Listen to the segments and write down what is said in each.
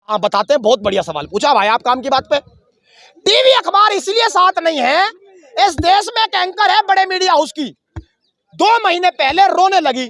हाँ बताते हैं, बहुत बढ़िया सवाल पूछा भाई आप काम की बात पे। टीवी अखबार इसलिए साथ नहीं है, इस देश में एक एंकर है बड़े मीडिया हाउस की, 2 महीने पहले रोने लगी,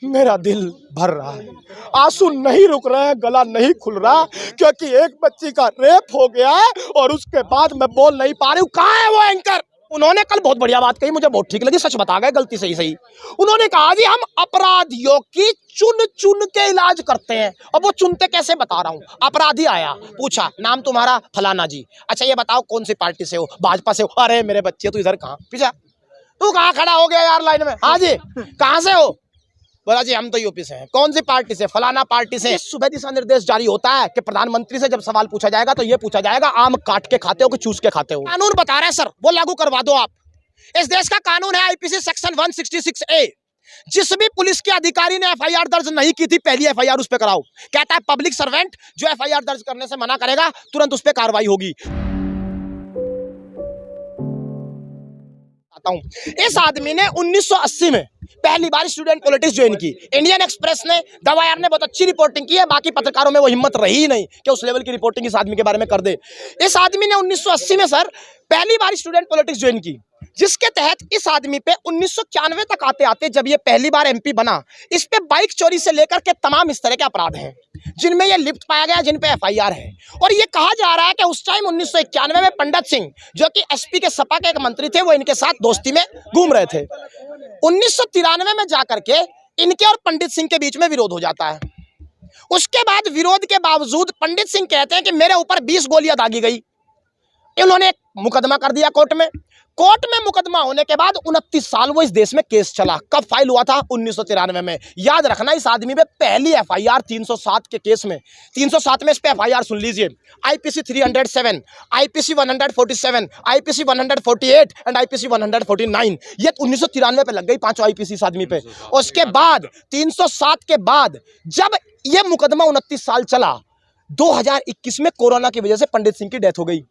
मेरा दिल भर रहा है, आंसू नहीं रुक रहे हैं, गला नहीं खुल रहा, क्योंकि एक बच्ची का रेप हो गया है और उसके बाद मैं बोल नहीं पा रही हूँ। कहाँ है वो एंकर? उन्होंने कल बहुत बढ़िया बात कही, मुझे बहुत ठीक लगी, सच बता गए, गलती सही सही। उन्होंने कहा जी हम अपराधियों की चुन चुन के इलाज करते हैं। अब वो चुनते कैसे बता रहा हूँ। अपराधी आया, पूछा नाम तुम्हारा, फलाना जी, अच्छा ये बताओ कौन सी पार्टी से हो, भाजपा से हो, अरे मेरे बच्चे तू इधर कहाँ, पीछे तू कहाँ खड़ा हो गया यार लाइन में, हाँ जी कहाँ से हो, बोला जी हम तो यूपी से हैं, कौन सी पार्टी से, फलाना पार्टी से। सुबह दिशा निर्देश जारी होता है कि प्रधानमंत्री से जब सवाल पूछा जाएगा तो ये पूछा जाएगा आम काट के खाते हो कि चूस के खाते हो। कानून बता रहे हैं सर, वो लागू करवा दो आप। इस देश का कानून है आईपीसी सेक्शन 166A, जिस भी पुलिस के अधिकारी ने एफआईआर दर्ज नहीं की थी पहली एफआईआर उस पे कराओ। कहता है पब्लिक सर्वेंट जो एफआईआर दर्ज करने से मना करेगा तुरंत उस पे कार्रवाई होगी। इस आदमी ने 1980 में पहली बार स्टूडेंट पॉलिटिक्स ज्वाइन की। इंडियन एक्सप्रेस ने, द वायर ने बहुत अच्छी रिपोर्टिंग की है, बाकी पत्रकारों में वो हिम्मत रही ही नहीं कि उस लेवल की रिपोर्टिंग इस आदमी के बारे में कर दे। इस आदमी ने 1980 में सर पहली बार स्टूडेंट पॉलिटिक्स ज्वाइन की, जिसके तहत इस आदमी पे 1991 तक आते आते जब ये पहली बार एमपी बना, इस पे बाइक चोरी से लेकर के तमाम इस तरह के अपराध हैं जिनमें ये लिप्त पाया गया, जिन पे एफआईआर है। और ये कहा जा रहा है कि उस टाइम 1991 में पंडित सिंह जो कि एसपी के सपा के एक मंत्री थे, वो इनके साथ दोस्ती में घूम रहे थे। 1993 में जाकर के इनके और पंडित सिंह के बीच में विरोध हो जाता है। उसके बाद विरोध के बावजूद पंडित सिंह कहते हैं कि मेरे ऊपर 20 गोलियां दागी गई। इन्होंने एक मुकदमा कर दिया कोर्ट में। कोर्ट में मुकदमा होने के बाद 29 साल वो इस देश में केस चला। कब फाइल हुआ था? 1993 में। याद रखना इस आदमी पे पहली एफआईआर 307 के केस में, 307 में इस पे एफआईआर सुन लीजिए, IPC 307, IPC 147, IPC 148 and IPC 149। ये 1993 पे लग गई पांचों आईपीसी इस आदमी पे। उसके बाद 307 के बाद जब ये मुकदमा 29 साल चला, 2021 में कोरोना की वजह से पंडित सिंह की डेथ हो गई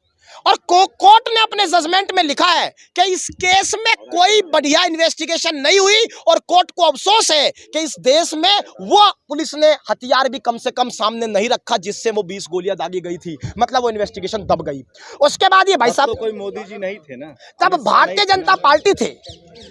और कोर्ट ने अपने जजमेंट में लिखा है कि इस केस में कोई बढ़िया इन्वेस्टिगेशन नहीं हुई और कोर्ट को अफसोस है कि इस देश में वो पुलिस ने हथियार भी कम से कम सामने नहीं रखा जिससे वो 20 गोलियां दागी गई थी, मतलब वो इन्वेस्टिगेशन दब गई। उसके बाद ये भाई साहब, तो कोई मोदी जी नहीं थे ना, तब भारतीय जनता पार्टी थे,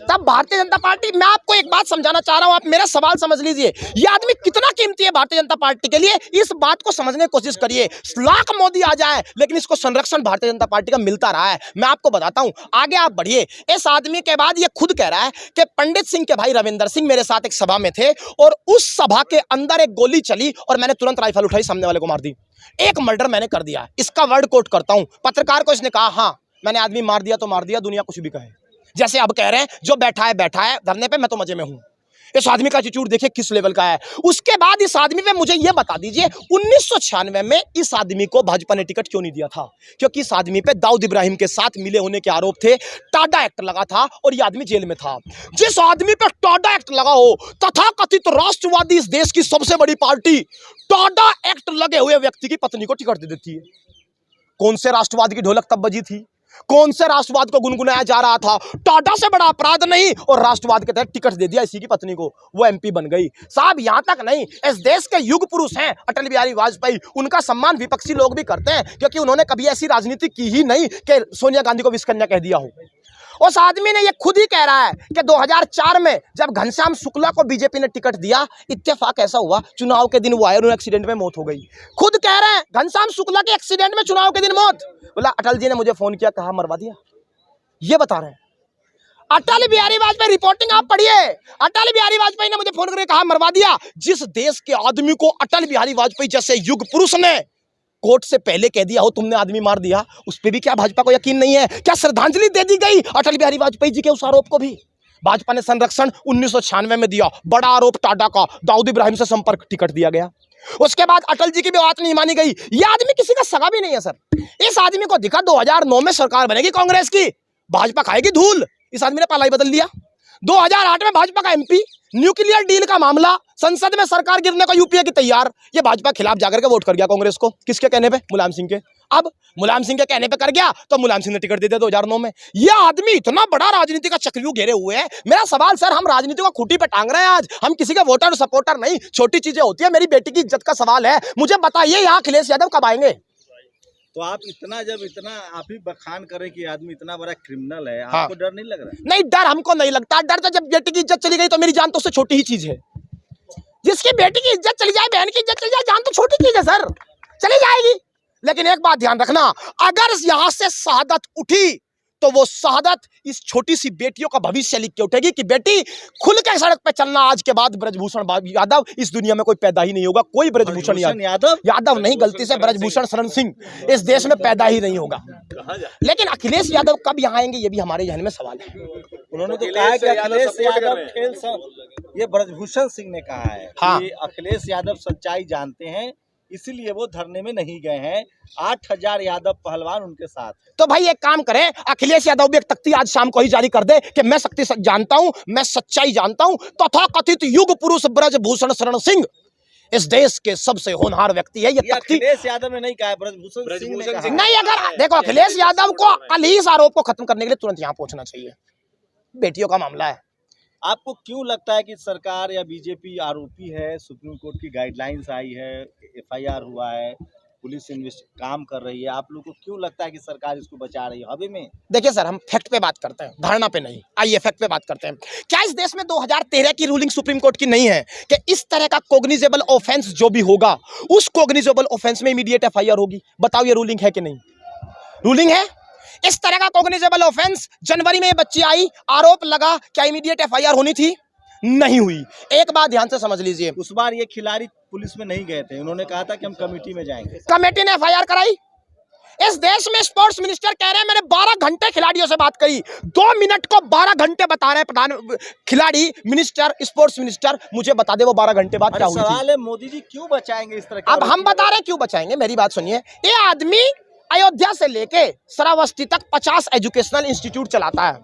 तब भारतीय जनता पार्टी। मैं आपको एक बात समझाना चाह रहा हूं, आप मेरा सवाल समझ लीजिए, ये आदमी कितना कीमती है भारतीय जनता पार्टी के लिए, इस बात को समझने की कोशिश करिए। लाख मोदी आ जाए लेकिन इसको संरक्षण भारतीय जनता पार्टी का मिलता रहा है। मैं आपको बताता हूं, आगे आप बढ़िए। इस आदमी के बाद ये खुद कह रहा है कि पंडित सिंह के भाई रविंदर सिंह मेरे साथ एक सभा में थे और उस सभा के अंदर एक गोली चली और मैंने तुरंत राइफल उठाई, सामने वाले को मार दी, एक मर्डर मैंने कर दिया। इसका वर्ड कोट करता हूं, पत्रकार को इसने कहा हाँ मैंने आदमी मार दिया तो मार दिया, दुनिया कुछ भी कहे। जैसे अब कह रहे हैं जो बैठा है धरने पे, मैं तो मजे में हूं। इस आदमी का एटीट्यूड देखिए किस लेवल का है। उसके बाद इस आदमी पे मुझे यह बता दीजिए 1996 में इस आदमी को भाजपा ने टिकट क्यों नहीं दिया था? क्योंकि इस आदमी पे दाऊद इब्राहिम के साथ मिले होने के आरोप थे, टाडा एक्ट लगा था और यह आदमी जेल में था। जिस आदमी पे टाडा एक्ट लगा हो, तथाकथित राष्ट्रवादी इस देश की सबसे बड़ी पार्टी, टाडा एक्ट लगे हुए व्यक्ति की पत्नी को टिकट दे देती है। कौन से राष्ट्रवाद की ढोलक तब बजी थी? कौन से राष्ट्रवाद को गुनगुनाया जा रहा था? टाटा से बड़ा अपराध नहीं, और राष्ट्रवाद के तहत टिकट दे दिया इसी की पत्नी को, वो एमपी बन गई। साहब यहां तक नहीं, इस देश के युग पुरुष हैं अटल बिहारी वाजपेयी, उनका सम्मान विपक्षी लोग भी करते हैं क्योंकि उन्होंने कभी ऐसी राजनीति की ही नहीं कि सोनिया गांधी को विषकन्या कह दिया हो। उस आदमी ने ये खुद ही कह रहा है कि 2004 में जब घनश्याम शुक्ला को बीजेपी ने टिकट दिया, इत्तेफाक ऐसा हुआ चुनाव के दिन वो आए और एक्सीडेंट में मौत हो गई। खुद कह रहे हैं घनश्याम शुक्ला के एक्सीडेंट में चुनाव के दिन मौत। बोला अटल जी ने मुझे फोन किया, कहा मरवा दिया। ये बता रहे हैं अटल बिहारी वाजपेयी, रिपोर्टिंग आप पढ़िए। अटल बिहारी वाजपेयी ने मुझे फोन करके कहा मरवा दिया। जिस देश के आदमी को अटल बिहारी वाजपेयी जैसे युग पुरुष ने कोर्ट से पहले कह दिया हो तुमने आदमी मार दिया, उस पर भी क्या भाजपा को यकीन नहीं है? क्या श्रद्धांजलि दे दी गई अटल बिहारी वाजपेयी जी के उस आरोप को भी? भाजपा ने संरक्षण 1996 में दिया, बड़ा आरोप टाडा का, दाऊद इब्राहिम से संपर्क, टिकट दिया गया। उसके बाद अटल जी की भी बात नहीं मानी गई। यह आदमी किसी का सगा भी नहीं है सर। इस आदमी को दिखा 2009 में सरकार बनेगी कांग्रेस की, भाजपा खाएगी धूल, इस आदमी ने पालाई बदल लिया। 2008 में भाजपा का एमपी, न्यूक्लियर डील का मामला, संसद में सरकार गिरने को यूपीए की तैयार, ये भाजपा खिलाफ जाकर के वोट कर गया कांग्रेस को। किसके कहने पे? मुलायम सिंह के। अब मुलायम सिंह के कहने पे कर गया तो मुलायम सिंह ने टिकट दे दिया 2009 में। ये आदमी इतना बड़ा राजनीति का चक्रव्यूह घेरे हुए है। मेरा सवाल सर, हम राजनीति को खूंटी पे टांग रहे हैं आज, हम किसी के वोटर सपोर्टर नहीं, छोटी चीजें होती है। मेरी बेटी की इज्जत का सवाल है, मुझे बताइए यहाँ अखिलेश यादव कब आएंगे? तो आप इतना आप ही बखान करें कि आदमी इतना बड़ा क्रिमिनल है, हाँ। आपको डर नहीं लग रहा? नहीं, डर हमको नहीं लगता। डर तो जब बेटी की इज्जत चली गई तो मेरी जान तो उससे छोटी ही चीज है। जिसकी बेटी की इज्जत चली जाए, बहन की इज्जत चली जाए, जान तो छोटी चीज है सर, चली जाएगी। लेकिन एक बात ध्यान रखना, अगर यहां से शहादत उठी तो वो शहादत इस छोटी सी बेटियों का भविष्य लिख के उठेगी कि बेटी खुल के सड़क पे चलना। आज के बाद ब्रजभूषण यादव इस दुनिया में कोई पैदा ही नहीं होगा, कोई ब्रजभूषण यादव नहीं, गलती से ब्रजभूषण शरण सिंह इस देश में पैदा ही नहीं होगा। लेकिन अखिलेश यादव कब यहाँ आएंगे, ये भी हमारे जहन में सवाल है। उन्होंने तो कहा कि अखिलेश यादव ये ब्रजभूषण सिंह ने कहा है कि अखिलेष यादव सच्चाई जानते हैं, इसीलिए वो धरने में नहीं गए हैं। 8000 यादव पहलवान उनके साथ। तो भाई एक काम करें, अखिलेश यादव भी एक तख्ती आज शाम को ही जारी कर दे कि मैं शक्ति जानता हूं, मैं सच्चाई जानता हूं। तथा कथित युग पुरुष ब्रजभूषण शरण सिंह इस देश के सबसे होनहार व्यक्ति है। ये अखिलेश यादव ने नहीं कहा, ब्रजभूषण सिंह ने कहा। नहीं, अगर देखो अखिलेश यादव को कल ही इस आरोप को खत्म करने के लिए तुरंत यहाँ पहुंचना चाहिए। बेटियों का मामला है। आपको क्यों लगता है कि सरकार या बीजेपी आरोपी है? सुप्रीम कोर्ट की गाइडलाइंस आई है, एफआईआर हुआ है, पुलिस काम कर रही है, आप लोग को क्यों लगता है कि सरकार इसको बचा रही है हवे में? देखिए सर, हम फैक्ट पे बात करते हैं, धारणा पे नहीं। आइए फैक्ट पे बात करते हैं। क्या इस देश में 2013 की रूलिंग सुप्रीम कोर्ट की नहीं है कि इस तरह का कॉग्निजेबल ऑफेंस जो भी होगा उस कॉग्निजेबल ऑफेंस में इमीडिएट एफआईआर होगी? बताओ ये रूलिंग है कि नहीं? रूलिंग है। इस तरह का कॉग्निजेबल ऑफेंस, जनवरी में ये बच्ची आई, आरोप लगा, क्या इमीडिएट एफआईआर होनी थी? नहीं हुई। एक बात ध्यान से समझ लीजिए, उस बार ये खिलाड़ी पुलिस में नहीं गए थे, उन्होंने कहा था कि हम कमेटी में जाएंगे। कमेटी ने एफआईआर कराई। इस देश में स्पोर्ट्स मिनिस्टर कह रहे हैं मैंने 12 घंटे खिलाड़ियों से बात करी। 2 मिनट को 12 घंटे बता रहे हैं प्रधान खिलाड़ी मिनिस्टर, स्पोर्ट्स मिनिस्टर, मुझे बता दे वो 12 घंटे बाद क्या हुई? सवाल है मोदी जी क्यों बचाएंगे इस तरह? अब हम बता रहे हैं क्यों बचाएंगे, मेरी बात सुनिए। ये आदमी अयोध्या से लेके श्रावस्ती तक 50 एजुकेशनल इंस्टीट्यूट चलाता है,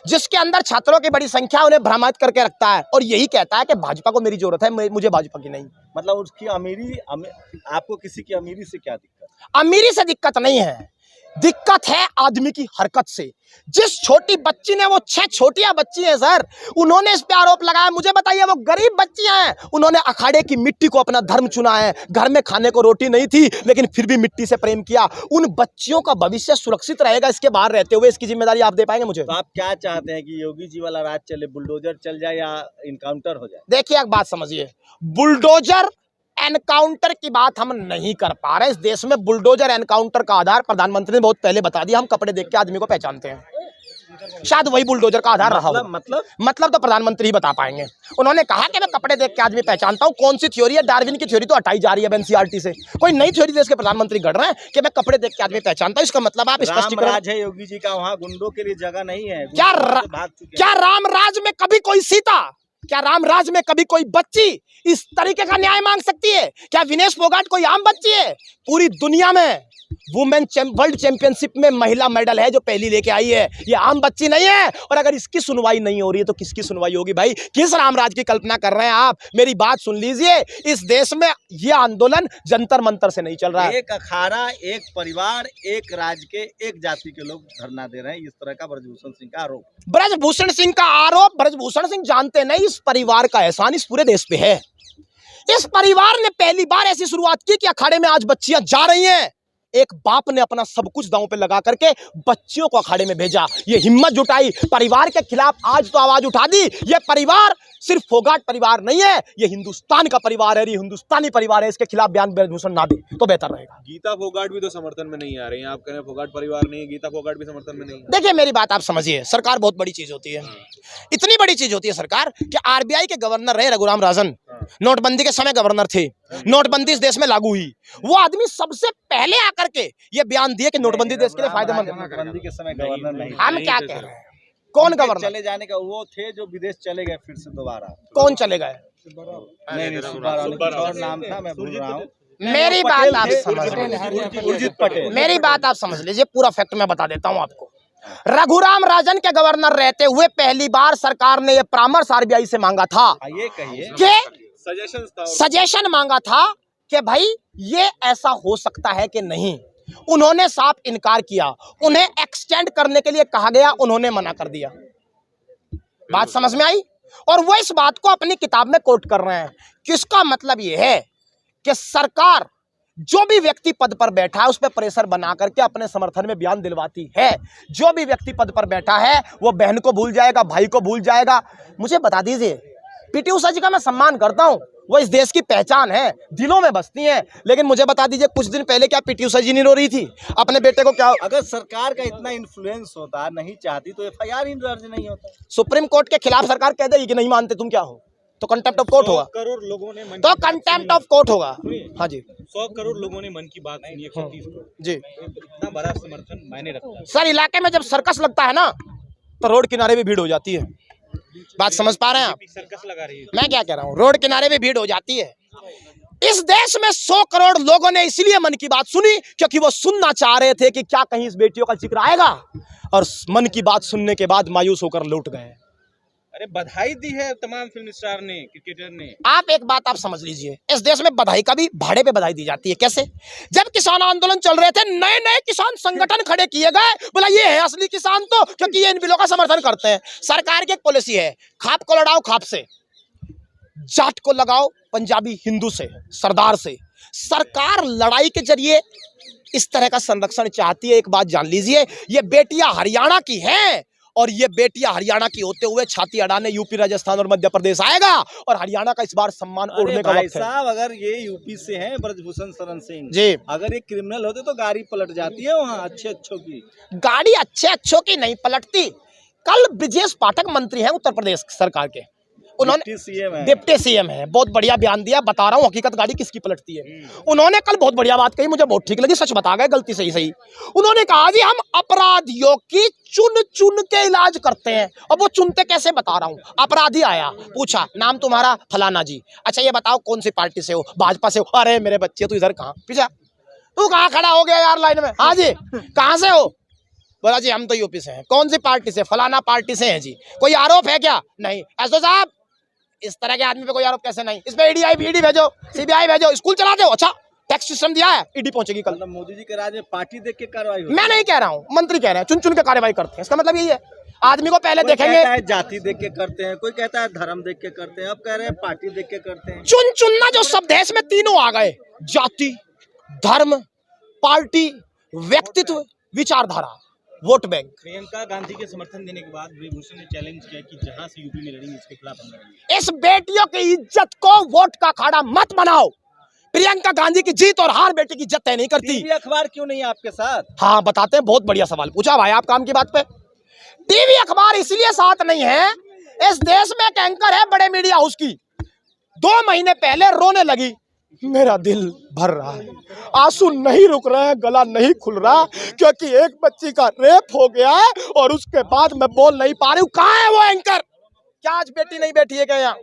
जिसके अंदर छात्रों की बड़ी संख्या, उन्हें भ्रमित करके रखता है और यही कहता है कि भाजपा को मेरी जरूरत है, मुझे भाजपा की नहीं। मतलब उसकी अमीरी, आपको किसी की अमीरी से क्या दिक्कत? अमीरी से दिक्कत नहीं है, दिक्कत है आदमी की हरकत से। जिस छोटी बच्ची ने, वो 6 छोटियां बच्ची हैं सर, उन्होंने इस पे आरोप लगाया। मुझे बताइए, वो गरीब बच्चियां हैं, उन्होंने अखाड़े की मिट्टी को अपना धर्म चुना है। घर में खाने को रोटी नहीं थी लेकिन फिर भी मिट्टी से प्रेम किया। उन बच्चियों का भविष्य सुरक्षित रहेगा इसके बाहर रहते हुए, इसकी जिम्मेदारी आप दे पाएंगे मुझे? तो आप क्या चाहते हैं कि योगी जी वाला राज चले, बुलडोजर चल जाए या इनकाउंटर हो जाए? देखिए एक बात समझिए, बुलडोजर एनकाउंटर की बात हम नहीं कर पा रहे। इस देश में बुलडोजर एनकाउंटर का आधार प्रधानमंत्री ने बहुत पहले बता दिया, हम कपड़े देख के आदमी को पहचानते हैं। शायद वही बुलडोजर का आधार रहा हो। मतलब तो प्रधानमंत्री ही बता पाएंगे। उन्होंने कहा कि मैं कपड़े देख के आदमी पहचानता हूं। कौन सी थ्योरी है? डार्विन की थ्योरी तो हटाई जा रही है एनसीईआरटी से। कोई नई थ्योरी देश के प्रधानमंत्री गढ़ रहे हैं कि मैं कपड़े देख के आदमी पहचानता हूं। इसका मतलब आप स्पष्टीकरण। राज है योगी जी का, वहां गुंडों के लिए जगह नहीं है। क्या राम राज में कभी कोई सीता, क्या राम राज में कभी कोई बच्ची इस तरीके का न्याय मांग सकती है? क्या विनेश फोगाट कोई आम बच्ची है? पूरी दुनिया में वुमेन वर्ल्ड चैंपियनशिप में महिला मेडल है जो पहली लेके आई है, ये आम बच्ची नहीं है। और अगर इसकी सुनवाई नहीं हो रही है तो किसकी सुनवाई होगी भाई? किस रामराज की कल्पना कर रहे हैं आप? मेरी बात सुन लीजिए, इस देश में ये आंदोलन जंतर मंतर से नहीं चल रहा है। एक अखाड़ा, एक परिवार, एक राज्य के, एक जाति के लोग धरना दे रहे हैं, इस तरह का ब्रजभूषण सिंह का आरोप। ब्रजभूषण सिंह का आरोप ब्रजभूषण सिंह जानते नहीं, इस परिवार का एहसान इस पूरे देश पे है। इस परिवार ने पहली बार ऐसी शुरुआत की कि अखाड़े में आज बच्चियां जा रही हैं। एक बाप ने अपना सब कुछ दांव पे लगा करके बच्चियों को अखाड़े में भेजा, ये हिम्मत जुटाई, परिवार के खिलाफ आज तो आवाज उठा दी। ये परिवार सिर्फ फोगाट परिवार नहीं है, ये हिंदुस्तान का परिवार है, ये हिंदुस्तानी परिवार है। इसके खिलाफ बयान ब्रजभूषण ना दे तो बेहतर रहेगा। गीता फोगाट भी तो समर्थन में नहीं आ रही हैं, आप कह रहे हैं फोगाट परिवार नहीं है, गीता फोगाट भी समर्थन में नहीं है। देखिए मेरी बात आप समझिए, सरकार बहुत बड़ी चीज होती है, इतनी बड़ी चीज होती है सरकार कि आरबीआई के गवर्नर रहे रघुराम राजन, नोटबंदी के समय गवर्नर थे, नोटबंदी इस देश में लागू हुई। वो आदमी सबसे पहले आकर के ये बयान दिए कि नोटबंदी देश के लिए फायदेमंद है। नोटबंदी के समय गवर्नर नहीं, हम क्या कह रहे हैं? कौन गवर्नर चले जाने का? वो थे जो विदेश चले गए फिर से दोबारा। कौन चले गए? नहीं, और नाम था, मैं भूल रहा हूँ। मेरी बात आप समझ लीजिए, मेरी बात आप समझ लीजिए, पूरा फैक्ट मैं बता देता हूँ आपको। रघुराम राजन के गवर्नर रहते हुए पहली बार सरकार ने यह परामर्श आरबीआई से मांगा था ये कहिए कि सजेशन मांगा था कि भाई ये ऐसा हो सकता है कि नहीं। उन्होंने साफ इनकार किया, उन्हें एक्सटेंड करने के लिए कहा गया, उन्होंने मना कर दिया। बात समझ में आई? और वो इस बात को अपनी किताब में कोट कर रहे हैं। किसका मतलब ये है कि सरकार जो भी व्यक्ति पद पर बैठा है उस पर प्रेशर बना करके अपने समर्थन में बयान दिलवाती है। जो भी व्यक्ति पद पर बैठा है वो बहन को भूल जाएगा, भाई को भूल जाएगा। मुझे बता दीजिए, पीटी उषा जी का मैं सम्मान करता हूं, वो इस देश की पहचान है, दिलों में बसती हैं, लेकिन मुझे बता दीजिए कुछ दिन पहले क्या पीटी उषा जी नहीं रो रही थी अपने बेटे को? क्या अगर सरकार का इतना इन्फ्लुएंस होता, नहीं चाहती तो एफआईआर ही दर्ज नहीं होता। सुप्रीम कोर्ट के खिलाफ सरकार कह देगी कि नहीं मानते तुम क्या हो, तो कंटेम्प्ट ऑफ कोर्ट होगा। करोड़ लोगों ने तो कंटेम्प्ट ऑफ कोर्ट होगा। हाँ जी, 100 करोड़ लोगों ने मन की बात सुनी, 130 करोड़ जी। इतना बड़ा समर्थन मायने रखता है। सर, इलाके में जब सर्कस लगता है ना तो रोड किनारे भी भीड़ हो जाती है। बात समझ पा रहे हैं आप? सर्कस लगा रही है। मैं क्या कह रहा हूँ, रोड किनारे भी भीड़ हो जाती है। इस देश में 100 करोड़ लोगों ने इसलिए मन की बात सुनी क्योंकि वो सुनना चाह रहे थे कि क्या कहीं इस बेटियों का जिक्र आएगा, और मन की बात सुनने के बाद मायूस होकर लौट गए। अरे बधाई दी है तमाम फिल्म स्टार ने, क्रिकेटर ने। आप एक बात आप समझ लीजिए, इस देश में बधाई का भी भाड़े पे बधाई दी जाती है। कैसे? जब किसान आंदोलन चल रहे थे, नए नए किसान संगठन खड़े किए गए, बोला ये है असली किसान तो, क्योंकि ये इन बिलों का समर्थन करते हैं। सरकार की एक पॉलिसी है, खाप को लड़ाओ खाप से, जाट को लगाओ पंजाबी हिंदू से, सरदार से। सरकार लड़ाई के जरिए इस तरह का संरक्षण चाहती है। एक बात जान लीजिए, ये बेटियां हरियाणा की हैं, और ये बेटियां हरियाणा की होते हुए छाती अड़ाने यूपी, राजस्थान और मध्य प्रदेश आएगा, और हरियाणा का इस बार सम्मान ओढ़ने का वक्त है। साहब, अगर ये यूपी से हैं ब्रजभूषण शरण सिंह जी, अगर ये क्रिमिनल होते तो गाड़ी पलट जाती है वहाँ अच्छे अच्छों की। गाड़ी अच्छे अच्छों की नहीं पलटती। कल ब्रजेश पाठक मंत्री हैं उत्तर प्रदेश सरकार के, उन्होंने डिप्टी सीएम है, बहुत बढ़िया बयान दिया। बता रहा हूँ हकीकत गाड़ी किसकी पलटती है। उन्होंने कल बहुत बढ़िया बात कही, मुझे बहुत ठीक लगी, सच बता गए, गलती सही सही। उन्होंने कहा जी हम अपराधियों की चुन चुन के इलाज करते हैं। अब वो चुनते कैसे बता रहा हूँ। अपराधी आया, पूछा नाम तुम्हारा, फलाना जी, अच्छा ये बताओ कौन सी पार्टी से हो, भाजपा से हो? अरे मेरे बच्चे तू इधर कहाँ, पीछा तू कहाँ खड़ा हो गया यार लाइन में? हाँ जी, कहाँ से हो? बोला जी हम तो यूपी से हैं। कौन सी पार्टी से? फलाना पार्टी से हैं जी। कोई आरोप है क्या? नहीं। एसओ साहब, इस तरह के आदमी पे कोई आरोप कैसे नहीं? इस पे ईडी भेजो, सीबीआई भेजो, स्कूल चलाते हो, अच्छा टैक्स सिस्टम दिया है, ईडी पहुंचेगी कल। मोदी जी के राज में पार्टी देख के कार्रवाई होती है। मैं नहीं कह रहा हूं, मंत्री कह रहे हैं चुन चुन के कार्रवाई करते हैं। इसका मतलब यही है, आदमी को पहले देखेंगे। कहता है जाति देख के करते हैं, कोई कहता है धर्म देख के करते हैं, अब कह रहे हैं पार्टी देख के करते हैं। चुन चुनना जो सब देश में तीनों आ गए, जाति, धर्म, पार्टी, व्यक्तित्व, विचारधारा, वोट बैंक। प्रियंका गांधी के समर्थन देने के बाद ब्रजभूषण ने चैलेंज किया कि जहां से यूपी में लड़ेंगे इसके खिलाफ हम लड़ेंगे। इस बेटियों की इज्जत को वोट का अखाड़ा मत बनाओ। प्रियंका गांधी की जीत और हार बेटी की इज्जत तय नहीं करती। टीवी अखबार क्यों नहीं है आपके साथ? हाँ बताते हैं, बहुत बढ़िया सवाल पूछा भाई आप काम की बात पे। टीवी अखबार इसलिए साथ नहीं है, इस देश में एक एंकर है बड़े मीडिया हाउस की, 2 महीने पहले रोने लगी, मेरा दिल भर रहा है, आंसू नहीं रुक रहे हैं, गला नहीं खुल रहा, क्योंकि एक बच्ची का रेप हो गया है और उसके बाद मैं बोल नहीं पा रही हूँ। कहाँ है वो एंकर? क्या आज बेटी नहीं बैठी है क्या यहाँ?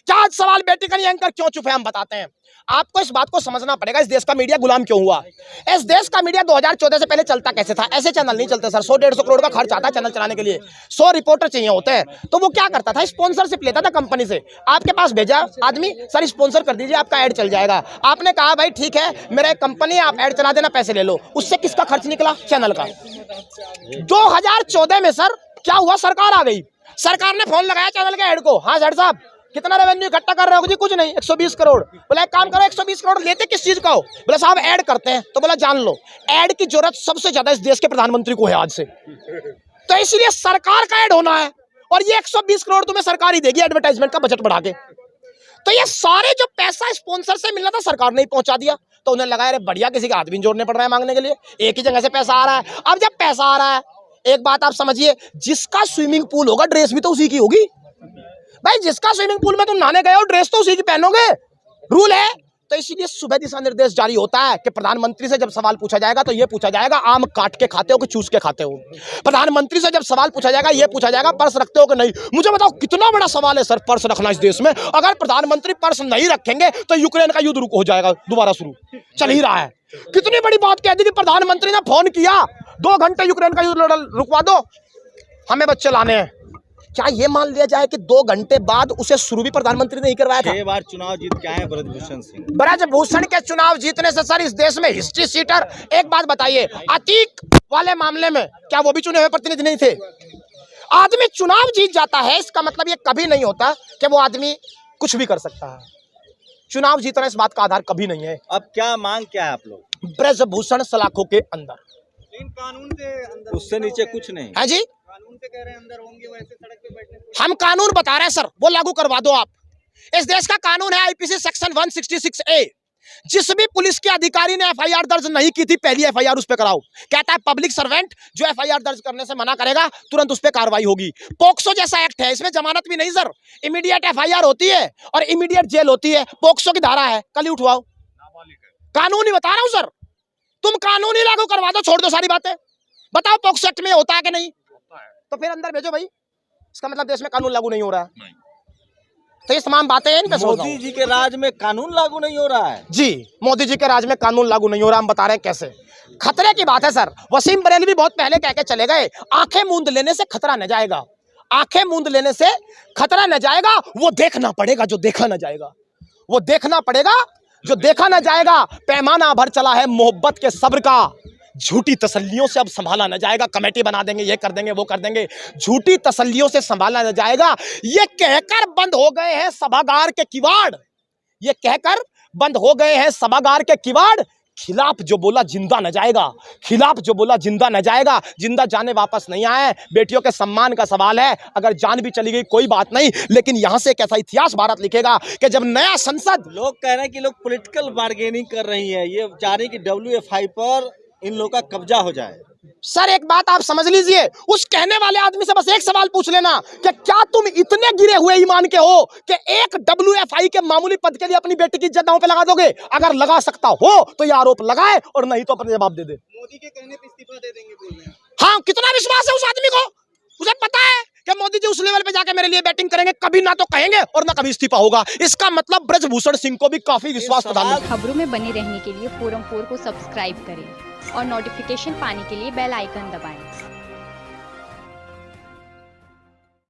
क्या आज सवाल बेटी का नहीं? एंकर क्यों चुप है? हम बताते हैं आपको। इस बात को समझना पड़ेगा, इस देश का मीडिया गुलाम क्यों हुआ। इस देश का मीडिया 2014 से पहले चलता कैसे था? ऐसे चैनल नहीं चलते सर। 100-150 करोड़ का खर्च आता है चैनल चलाने के लिए, 100 रिपोर्टर चाहिए होते हैं। तो वो क्या करता था? स्पॉन्सरशिप लेता था कंपनी से, आपके पास भेजा आदमी, सर स्पॉन्सर कर दीजिए आपका ऐड चल जाएगा। आपने कहा भाई ठीक है मेरा एक कंपनी, आप ऐड चला देना, पैसे ले लो। उससे किसका खर्च निकला? चैनल का। 2014 में सर क्या हुआ? सरकार आ गई, सरकार ने फोन लगाया चैनल के हेड को, हाँ हेड साहब कितना रेवेन्यू इकट्ठा कर रहे हो? जी कुछ नहीं, 120 करोड़। बोला एक काम करो, 120 करोड़ लेते किस चीज का हो? बोला साहब ऐड करते हैं। तो बोला जान लो ऐड की जरूरत सबसे ज्यादा इस देश के प्रधानमंत्री को है आज से, तो इसलिए सरकार का ऐड होना है, और ये 120 करोड़ तुम्हें सरकार ही देगी एडवर्टाइजमेंट का बजट बढ़ा के। तो ये सारे जो पैसा स्पॉन्सर से मिलना था सरकार ने ही पहुंचा दिया। तो उन्हें लगा अरे बढ़िया, किसी का हाथ भी जोड़ने पड़ रहा है मांगने के लिए, एक ही जगह से पैसा आ रहा है। अब जब पैसा आ रहा है, एक बात आप समझिए, जिसका स्विमिंग पूल होगा ड्रेस भी तो उसी की होगी भाई। जिसका स्विमिंग पूल में तुम नहाने गए हो, ड्रेस तो उसी की पहनोगे, रूल है। तो इसीलिए सुबह दिशा निर्देश जारी होता है कि प्रधानमंत्री से जब सवाल पूछा जाएगा तो ये पूछा जाएगा आम काट के खाते हो कि चूस के खाते हो। प्रधानमंत्री से जब सवाल पूछा जाएगा ये पूछा जाएगा पर्स रखते हो कि नहीं। मुझे बताओ कितना बड़ा सवाल है सर पर्स रखना इस देश में। अगर प्रधानमंत्री पर्स नहीं रखेंगे तो यूक्रेन का युद्ध हो जाएगा, दोबारा शुरू चल ही रहा है। कितनी बड़ी बात कह दी कि प्रधानमंत्री ने फोन किया, 2 घंटे यूक्रेन का युद्ध रुकवा दो, हमें बच्चे लाने हैं। क्या ये मान लिया जाए कि 2 घंटे बाद उसे शुरू भी प्रधानमंत्री ने ही करवाया था? 6 बार चुनाव जीत के आए हैं ब्रजभूषण सिंह। ब्रजभूषण के चुनाव जीतने से सर इस देश में हिस्ट्री सीटर, एक बात बताइए, अतीक वाले मामले में क्या वो भी चुने हुए प्रतिनिधि नहीं थे? आदमी चुनाव जीत जाता है, इसका मतलब ये कभी नहीं होता कि वो आदमी कुछ भी कर सकता है। चुनाव जीतना इस बात का आधार कभी नहीं है। अब क्या मांग क्या है आप लोग? ब्रजभूषण सलाखों के अंदर, इन कानून से अंदर, उससे नीचे कुछ नहीं। है जी, कानून से कह रहे हैं अंदर होंगे, वैसे सड़क पे बैठने को। हम कानून बता रहे हैं सर, वो लागू करवा दो आप। इस देश का कानून है आईपीसी सेक्शन 166A, जिस भी पुलिस के अधिकारी ने एफआईआर दर्ज नहीं की थी, पहली एफआईआर उस पे कराओ। कहता है पब्लिक सर्वेंट जो एफआईआर दर्ज करने से मना करेगा तुरंत उस पे कार्रवाई होगी। पोक्सो जैसा एक्ट है, इसमें जमानत भी नहीं सर, इमीडिएट एफआईआर होती है और इमीडिएट जेल होती है। पोक्सो की धारा है, कल ही उठवाओ। कानून ही बता रहा हूं सर, तुम कानून ही लागू करवा दो, छोड़ दो सारी बातें। बताओ पोक्सो एक्ट में होता है कि नहीं? तो फिर अंदर भेजो भाई, इसका मतलब देश में कानून लागू नहीं हो रहा है। तो ये तमाम बातें हैं इनका। मोदी जी के राज में कानून लागू नहीं हो रहा है जी, मोदी जी के राज में कानून लागू नहीं हो रहा, हम बता रहे हैं कैसे। खतरे की बात है सर, वसीम बरेलवी बहुत पहले कह के चले गए, आंखें मूंद लेने से खतरा न जाएगा, आंखें मूंद लेने से खतरा न जाएगा, वो देखना पड़ेगा जो देखा न जाएगा, वो देखना पड़ेगा जो देखा न जाएगा। पैमाना भर चला है मोहब्बत के सब्र का, झूठी तसल्लियों से अब संभाला न जाएगा। कमेटी बना देंगे, ये कर देंगे, वो कर देंगे, झूठी तसल्लियों से संभाला न जाएगा। ये कहकर बंद हो गए हैं सभागार के किवाड़, ये कहकर बंद हो गए हैं सभागार के किवाड़। खिलाफ जो बोला जिंदा न जाएगा, खिलाफ जो बोला जिंदा न जाएगा। जिंदा जाने वापस नहीं आए। बेटियों के सम्मान का सवाल है, अगर जान भी चली गई कोई बात नहीं, लेकिन यहां से एक ऐसा इतिहास भारत लिखेगा कि जब नया संसद, लोग कह रहे हैं कि लोग पॉलिटिकल बार्गेनिंग कर रही है, ये चाह रहे हैं कि WFI पर इन लोगों का कब्जा हो जाए। सर एक बात आप समझ लीजिए, उस कहने वाले आदमी से बस एक सवाल पूछ लेना कि क्या तुम इतने गिरे हुए ईमान के हो कि एक WFI के मामूली पद के लिए अपनी बेटी की इज्जत दांव पे लगा दोगे? अगर लगा सकता हो तो ये आरोप लगाए, और नहीं तो अपने जवाब दे दे। मोदी के कहने पे इस्तीफा दे देंगे बोल रहे हैं। हाँ, कितना विश्वास है उस आदमी को? उसे पता है कि मोदी जी उस लेवल पे जाके मेरे लिए बैटिंग करेंगे, कभी ना तो कहेंगे और ना कभी इस्तीफा होगा। इसका मतलब ब्रजभूषण सिंह को भी काफी विश्वास प्रधानमंत्री। खबरों में बने रहने के लिए फोरम 4 को सब्सक्राइब करें और नोटिफिकेशन पाने के लिए बेल आइकन दबाएं।